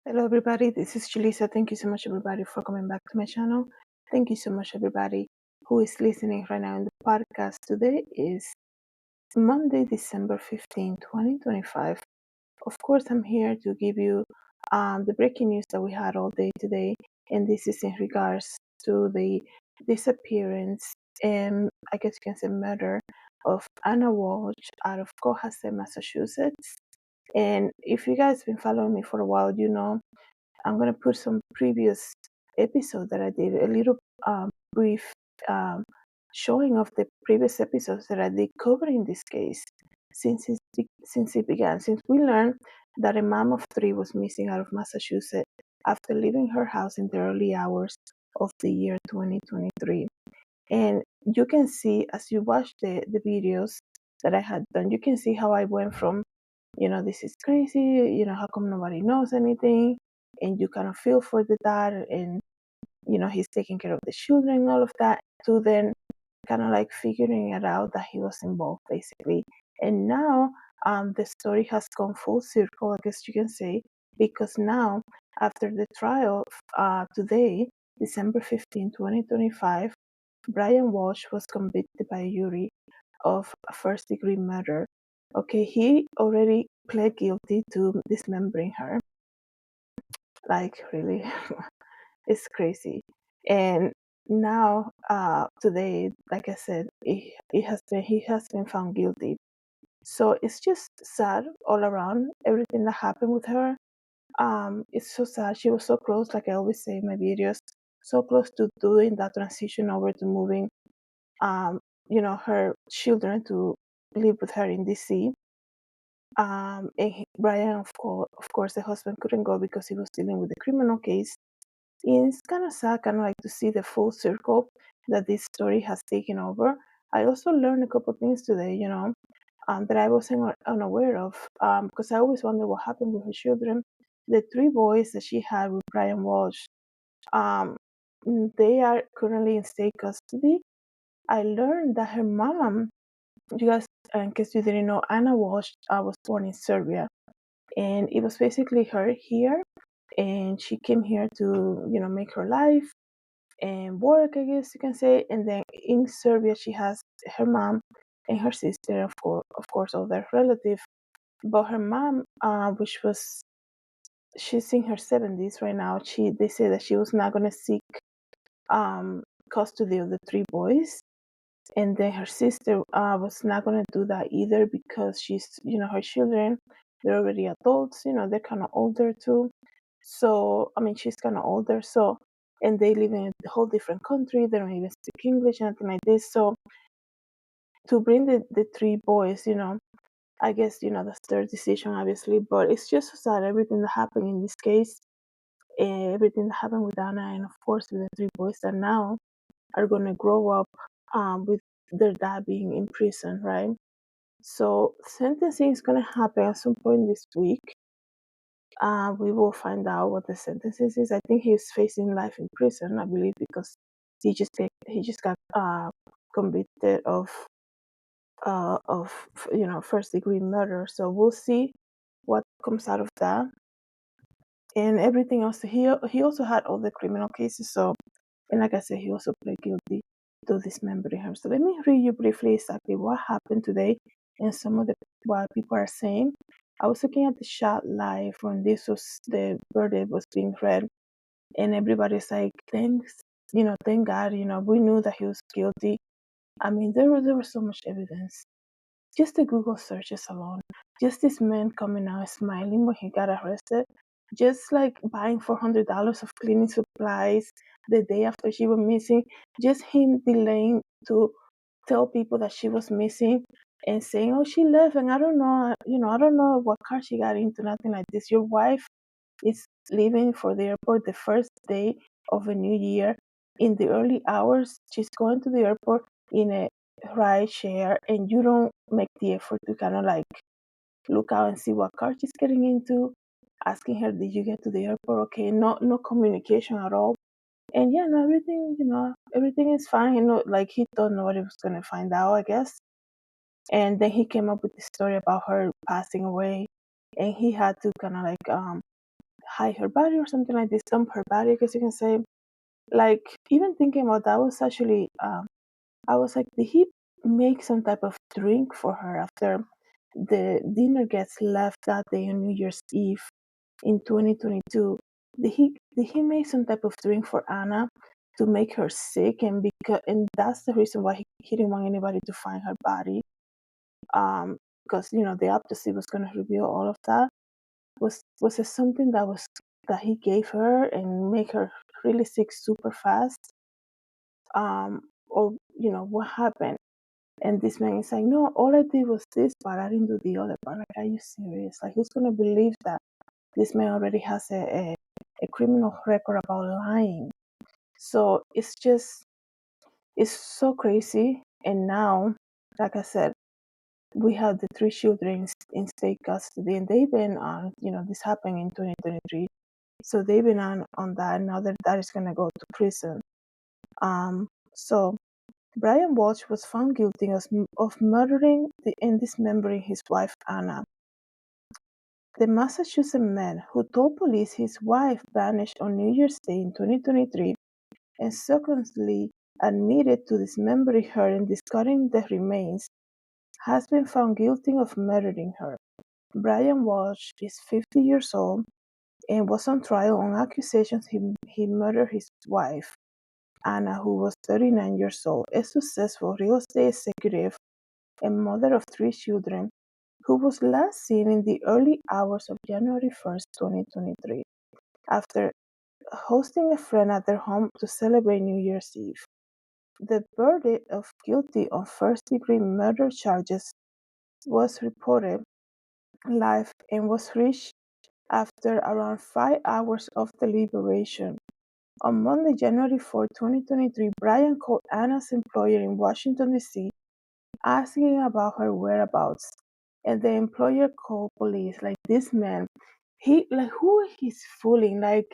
Hello, everybody. This is Julissa. Thank you so much, everybody, for coming back to my channel. Thank you so much, everybody, who is listening right now in the podcast. Today is Monday, December 15, 2025. Of course, I'm here to give you the breaking news that we had all day today, and this is in regards to the disappearance and I guess you can say murder of Anna Walsh out of Cohasset, Massachusetts. And if you guys been following me for a while, you know I'm going to put some previous episode that I did, a little brief um, showing of the previous episodes that I did covering this case since it began. Since we learned that a mom of three was missing out of Massachusetts after leaving her house in the early hours of the year 2023. And you can see as you watch the videos that I had done, you can see how I went from this is crazy, how come nobody knows anything? And you kind of feel for the dad and, he's taking care of the children and all of that, to then kind of like figuring it out that he was involved basically. And now the story has gone full circle, I guess you can say, because now after the trial today, December 15, 2025, Brian Walsh was convicted by a jury of first degree murder. Okay, he already pled guilty to dismembering her. Like, really, it's crazy. And now, today, like I said, he has been found guilty. So it's just sad all around. Everything that happened with her. It's so sad. She was so close, like I always say in my videos, so close to doing that transition over to moving her children to live with her in DC. And Brian, of course, the husband couldn't go because he was dealing with the criminal case. And it's kind of sad, kind of like to see the full circle that this story has taken over. I also learned a couple things today, that I wasn't unaware of, because I always wonder what happened with her children. The three boys that she had with Brian Walsh, um, they are currently in state custody. I learned that her mom, you guys, in case you didn't know, Anna Walsh was born in Serbia, and it was basically her here, and she came here to, make her life and work, I guess you can say. And then in Serbia, she has her mom and her sister, of course, all their relatives. But her mom, which was she's in her 70s right now, they say that she was not gonna seek custody of the three boys. And then her sister was not going to do that either because her children, they're already adults, they're kind of older too. So, I mean, she's kind of older. So, and they live in a whole different country. They don't even speak English, anything like this. So, to bring the three boys, I guess, that's their decision, obviously. But it's just so sad, everything that happened in this case, everything that happened with Anna, and of course, with the three boys that now are going to grow up with their dad being in prison, right? So sentencing is going to happen at some point this week. We will find out what the sentence is. I think he's facing life in prison, I believe, because he just got convicted of first degree murder. So we'll see what comes out of that. And everything else, he also had all the criminal cases. So, and like I said, he also pled guilty to dismembering her. So let me read you briefly exactly what happened today and some of what people are saying. I was looking at the chat live when the verdict was being read, and everybody's like, thanks, thank God, we knew that he was guilty. I mean, there was so much evidence. Just the Google searches alone, just this man coming out smiling when he got arrested, just like buying $400 of cleaning supplies the day after she was missing, just him delaying to tell people that she was missing and saying, oh, she left and I don't know, I don't know what car she got into, nothing like this. Your wife is leaving for the airport the first day of a new year. In the early hours, she's going to the airport in a ride share, and you don't make the effort to kind of like look out and see what car she's getting into, asking her, did you get to the airport? Okay, no communication at all. And yeah, no, everything is fine. Like he thought nobody was gonna find out, I guess. And then he came up with the story about her passing away, and he had to kind of like hide her body or something like this, dump her body, I guess you can say. Like, even thinking about that was actually, I was like, did he make some type of drink for her after the dinner gets left that day on New Year's Eve in 2022? Did he make some type of drink for Anna to make her sick, and that's the reason why he didn't want anybody to find her body, because the autopsy was going to reveal all of that. Was it something that he gave her and make her really sick super fast, or what happened? And this man is like, no, all I did was this part, I didn't do the other part. Like, are you serious? Like, who's gonna believe that this man already has a criminal record about lying? So it's so crazy. And now, like I said, we have the three children in state custody, and they've been on, this happened in 2023. So they've been on that. Now their dad is gonna go to prison. So Brian Walshe was found guilty of murdering and dismembering his wife Anna. The Massachusetts man who told police his wife vanished on New Year's Day in 2023 and subsequently admitted to dismembering her and discarding the remains has been found guilty of murdering her. Brian Walshe is 50 years old and was on trial on accusations he murdered his wife, Anna, who was 39 years old, a successful real estate executive and mother of three children, who was last seen in the early hours of January 1st, 2023, after hosting a friend at their home to celebrate New Year's Eve. The verdict of guilty on first-degree murder charges was reported live and was reached after around 5 hours of deliberation. On Monday, January 4, 2023, Brian called Anna's employer in Washington, D.C., asking about her whereabouts, and the employer called police. Like, this man, who he's fooling, like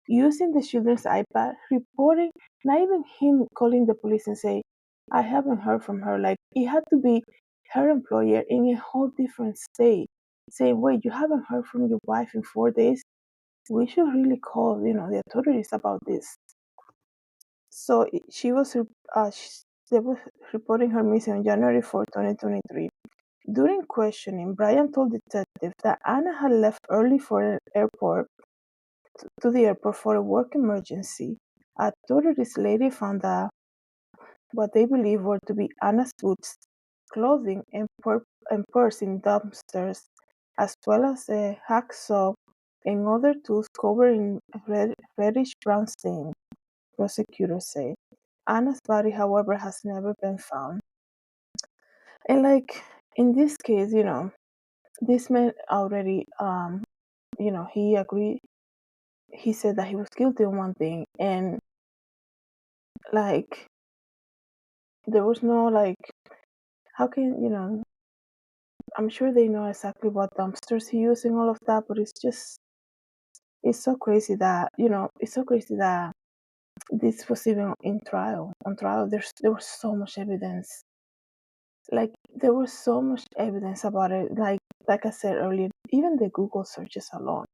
using the children's iPad, reporting, not even him calling the police and say, I haven't heard from her. Like, it had to be her employer in a whole different state saying, wait, you haven't heard from your wife in 4 days? We should really call, the authorities about this. So they were reporting her missing on January 4, 2023. During questioning, Brian told detectives that Anna had left early to the airport for a work emergency. Authorities later found that what they believed were to be Anna's boots, clothing, and purse in dumpsters, as well as a hacksaw and other tools covered in reddish-brown stain, prosecutors say. Anna's body, however, has never been found. And like in this case, this man already, he agreed. He said that he was guilty of one thing, and like there was no like, how can I'm sure they know exactly what dumpsters he used and all of that, but it's so crazy that this was even in trial. On trial, there was so much evidence. Like, there was so much evidence about it. Like I said earlier, even the Google searches alone.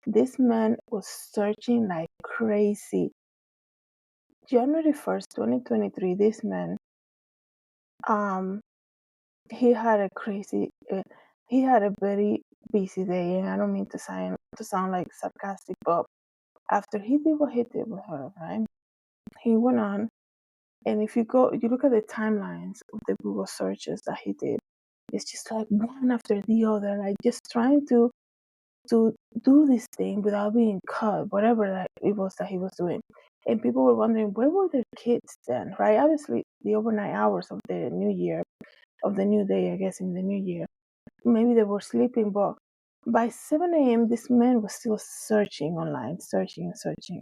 This man was searching like crazy. January 1st, 2023, this man, he had he had a very busy day, and I don't mean to sound like sarcastic, but after he did what he did with her, right? He went on, and if you look at the timelines of the Google searches that he did, it's just like one after the other, like just trying to do this thing without being caught, whatever that it was that he was doing. And people were wondering, where were their kids then, right? Obviously, the overnight hours of the new year, of the new day, I guess, in the new year, maybe they were sleeping, but by 7 a.m., this man was still searching online, searching and searching.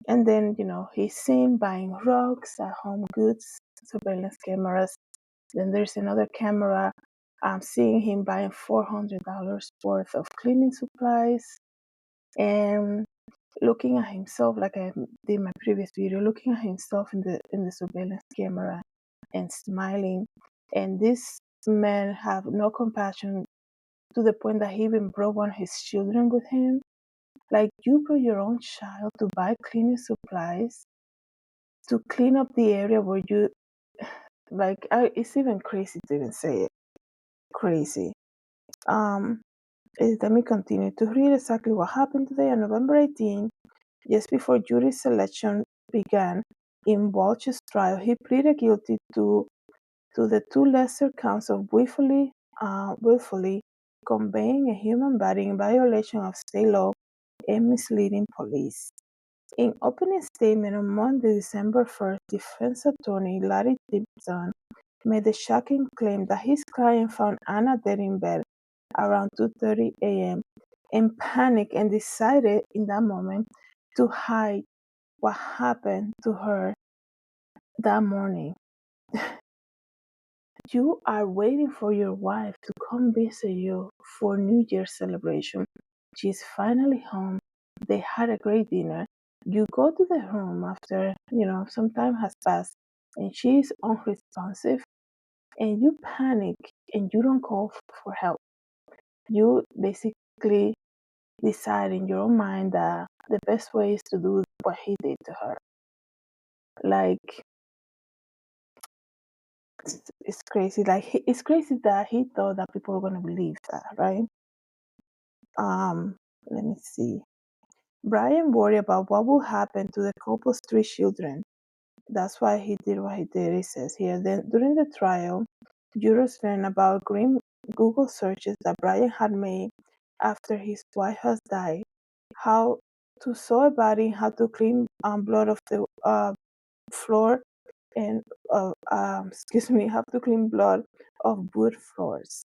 And then, he's seen buying rugs at Home Goods, surveillance cameras. Then there's another camera. I'm seeing him buying $400 worth of cleaning supplies and looking at himself, like I did in my previous video, looking at himself in the surveillance camera and smiling. And this man have no compassion to the point that he even brought one of his children with him Like, you brought your own child to buy cleaning supplies to clean up the area where you, like, it's even crazy to even say it. Crazy. Um, Let me continue to read exactly what happened today on November 18th, just before jury selection began. In Walshe's trial, he pleaded guilty to the two lesser counts of willfully conveying a human body in violation of state law and misleading police. In opening statement on Monday, December 1st, defense attorney Larry Tipton made the shocking claim that his client found Anna dead in bed around 2:30 a.m. and panicked and decided in that moment to hide what happened to her that morning. You are waiting for your wife to come visit you for New Year's celebration. She's finally home. They had a great dinner. You go to the room after, some time has passed and she's unresponsive and you panic and you don't call for help. You basically decide in your own mind that the best way is to do what he did to her. Like, it's crazy. Like, it's crazy that he thought that people were going to believe that, right? Let me see. Brian worried about what will happen to the couple's three children. That's why he did what he did, he says here. Then, during the trial, jurors learned about grim Google searches that Brian had made after his wife has died, how to sew a body, how to clean blood off the floor, and how to clean blood of wood floors.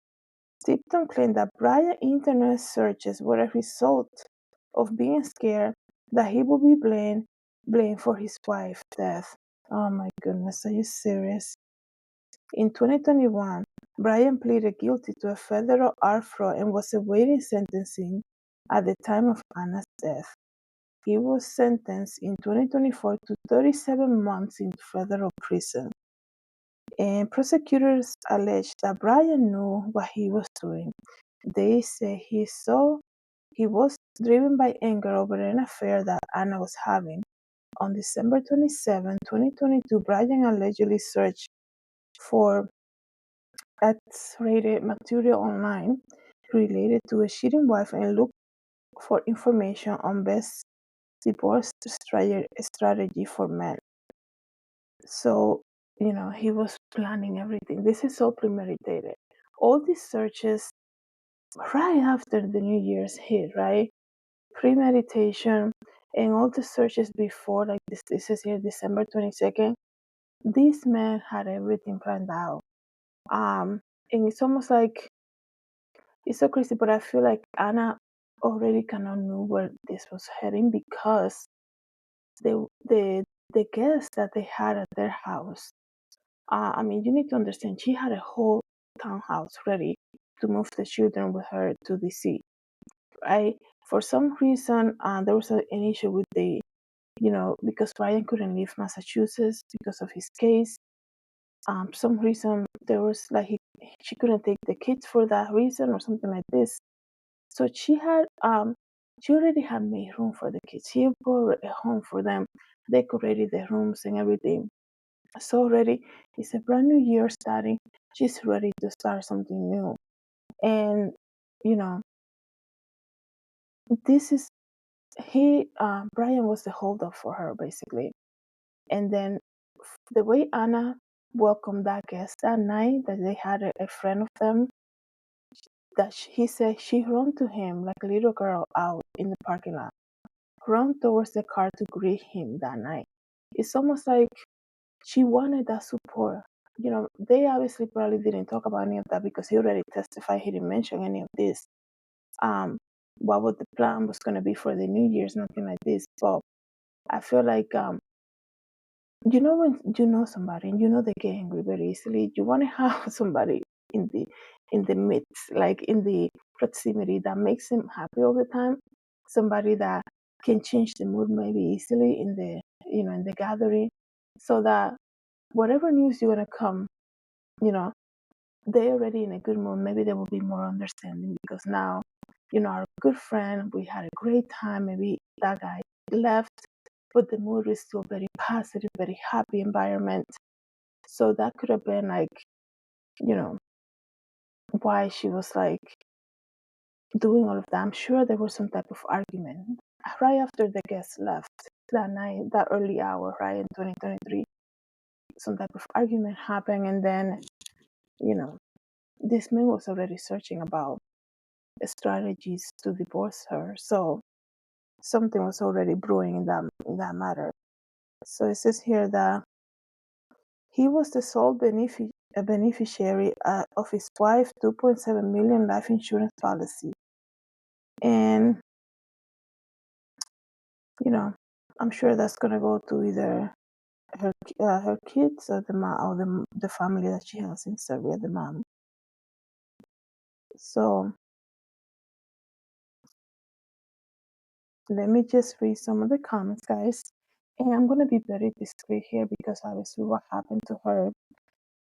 Tipton claimed that Brian's internet searches were a result of being scared that he would be blamed for his wife's death. Oh my goodness, are you serious? In 2021, Brian pleaded guilty to a federal art fraud and was awaiting sentencing at the time of Anna's death. He was sentenced in 2024 to 37 months in federal prison. And prosecutors alleged that Brian knew what he was doing. They say he was driven by anger over an affair that Anna was having. On December 27, 2022, Brian allegedly searched for X-rated material online related to a cheating wife and looked for information on best divorce strategy for men. So, he was planning everything. This is so premeditated. All these searches right after the New Year's hit, right? Premeditation and all the searches before, like this is here, December 22nd. This man had everything planned out. And it's almost like it's so crazy, but I feel like Anna already kind of knew where this was heading because the guests that they had at their house. I mean, you need to understand, she had a whole townhouse ready to move the children with her to DC, right? For some reason, there was an issue with because Ryan couldn't leave Massachusetts because of his case. Some reason there was like she couldn't take the kids for that reason or something like this. So she already had made room for the kids. She bought a home for them, decorated the rooms and everything. So ready. It's a brand new year starting. She's ready to start something new. And you know, this is Brian was the holdup for her basically. And then the way Anna welcomed that guest that night, that they had a friend of them, that he said she ran to him like a little girl out in the parking lot, ran towards the car to greet him that night. It's almost like she wanted that support. They obviously probably didn't talk about any of that because he already testified. He didn't mention any of this. What would the plan was going to be for the New Year's, nothing like this. But I feel like when you know somebody and they get angry very easily, you want to have somebody in the midst, like in the proximity that makes them happy all the time. Somebody that can change the mood maybe easily in the gathering, so that whatever news you're gonna come, they're already in a good mood. Maybe they will be more understanding because now our good friend, we had a great time. Maybe that guy left, but the mood was still very positive, very happy environment. So that could have been like, why she was like doing all of that. I'm sure there was some type of argument right after the guests left that night, that early hour, right, in 2023. Some type of argument happened, and then, this man was already searching about strategies to divorce her. So something was already brewing in that matter. So it says here that he was the sole beneficiary of his wife's 2.7 million life insurance policy, and I'm sure that's gonna go to either her kids or the mom or the family that she has in Serbia, the mom. So let me just read some of the comments, guys. And I'm gonna be very discreet here because obviously what happened to her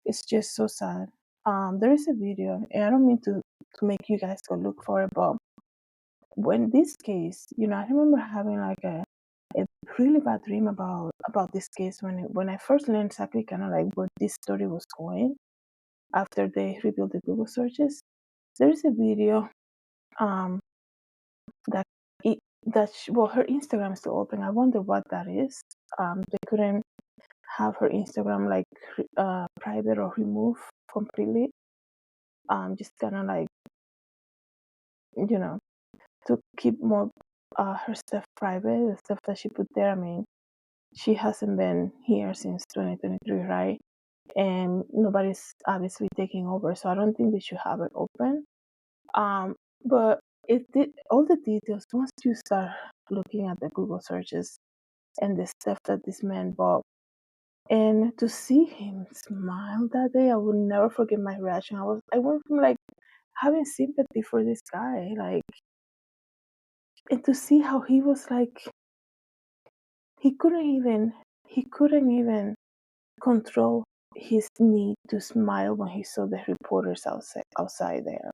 is just so sad. There is a video, and I don't mean to make you guys go look for it, but when this case, I remember having like a really bad dream about this case when I first learned exactly kind of like where this story was going after they revealed the Google searches. There is a video that well, her Instagram is still open. I wonder what that is. They couldn't have her Instagram like private or removed completely. Just kind of like to keep more her stuff private, the stuff that she put there. I mean, she hasn't been here since 2023, right? And nobody's obviously taking over, so I don't think they should have it open. But all the details, once you start looking at the Google searches and the stuff that this man bought, and to see him smile that day, I will never forget my reaction. I went from like having sympathy for this guy, like, and to see how he was like, he couldn't even control his need to smile when he saw the reporters outside there.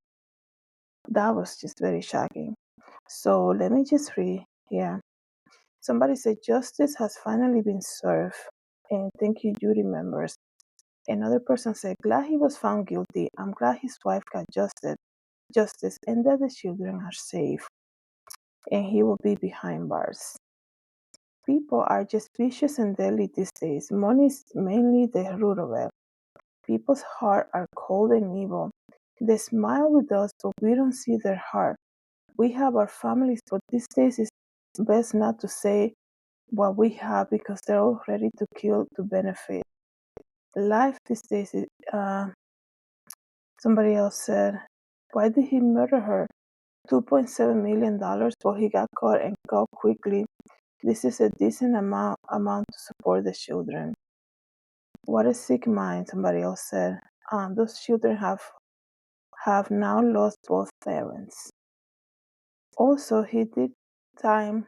That was just very shocking. So let me just read here. Somebody said justice has finally been served. And thank you, Judy members. Another person said, glad he was found guilty. I'm glad his wife got justice and that the children are safe. And he will be behind bars. People are just vicious and deadly these days. Money is mainly the root of it. People's hearts are cold and evil. They smile with us, but we don't see their heart. We have our families, but these days it's best not to say what we have because they're all ready to kill to benefit. Life these days is, somebody else said, why did he murder her? $2.7 million, but he got caught and caught quickly. This is a decent amount to support the children. What a sick mind, somebody else said. Those children have now lost both parents. Also, he did time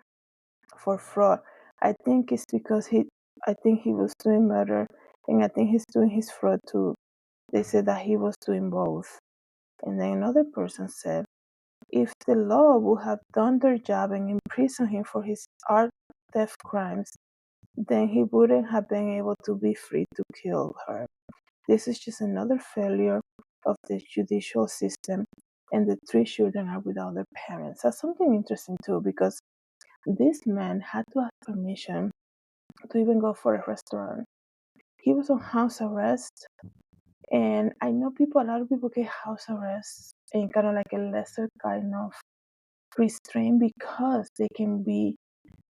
for fraud. I think it's because I think he was doing murder, and I think he's doing his fraud too. They said that he was doing both. And then another person said, if the law would have done their job and imprisoned him for his art theft crimes, then he wouldn't have been able to be free to kill her. This is just another failure of the judicial system, and the three children are without their parents. That's something interesting too, because this man had to ask permission to even go for a restaurant. He was on house arrest, and I know a lot of people get house arrest and kind of like a lesser kind of restraint because they can be,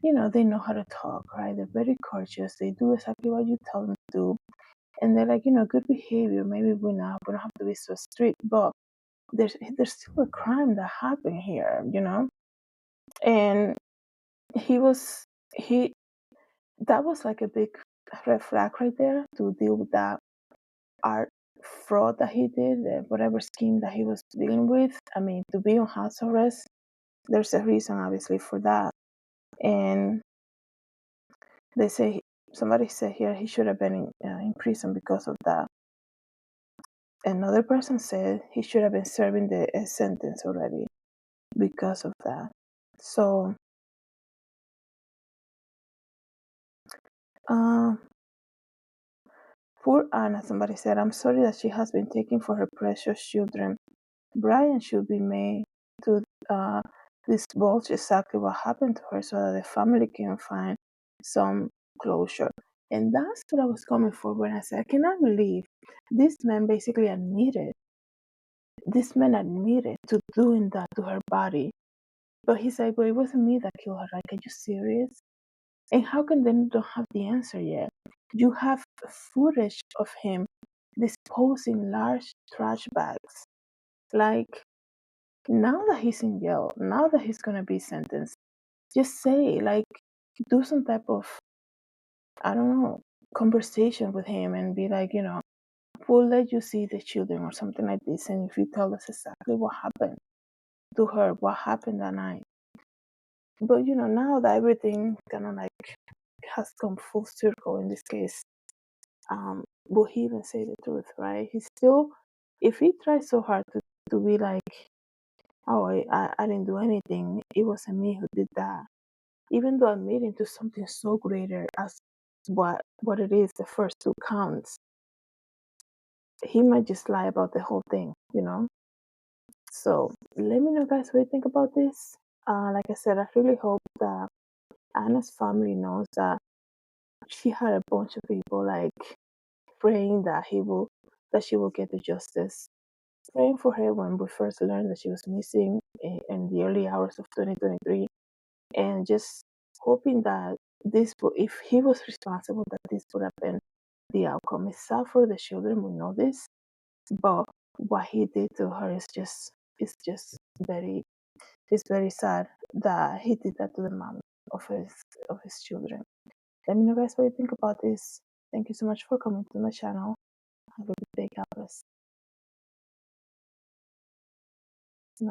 they know how to talk, right? They're very courteous. They do exactly what you tell them to do. And they're like, good behavior. Maybe we don't have to be so strict, but there's still a crime that happened here, And that was like a big red flag right there to deal with that art fraud that he did, whatever scheme that he was dealing with. I mean, to be on house arrest, there's a reason obviously for that. And they say, somebody said here he should have been in prison because of that. Another person said he should have been serving the sentence already. because of that. So, uh, poor Anna, somebody said, I'm sorry that she has been taken for her precious children. Brian should be made to divulge exactly what happened to her so that the family can find some closure. And that's what I was coming for when I said, I cannot believe this man basically admitted, to doing that to her body. But he's like, but it wasn't me that killed her. Like, are you serious? And how can they don't have the answer yet? You have footage of him disposing large trash bags. Like, now that he's in jail, now that he's gonna be sentenced, just say, like, do some type of, I don't know, conversation with him and be like, we'll let you see the children or something like this. And if you tell us exactly what happened to her, what happened that night. But, now that everything kind of like has come full circle in this case, will he even say the truth, right? He still, if he tries so hard to be like, oh, I didn't do anything, it wasn't me who did that, even though admitting to something so greater as what it is, the first two counts, he might just lie about the whole thing. So let me know, guys, what you think about this. Like I said, I really hope that Anna's family knows that she had a bunch of people like praying that she will get the justice, praying for her when we first learned that she was missing in the early hours of 2023, and just hoping that if he was responsible, that this would have been the outcome. It's sad for the children, we know this, but what he did to her is just very it's very sad that he did that to the mom of his children. Let me know, guys, what you think about this. Thank you so much for coming to my channel. Have a good day. God bless.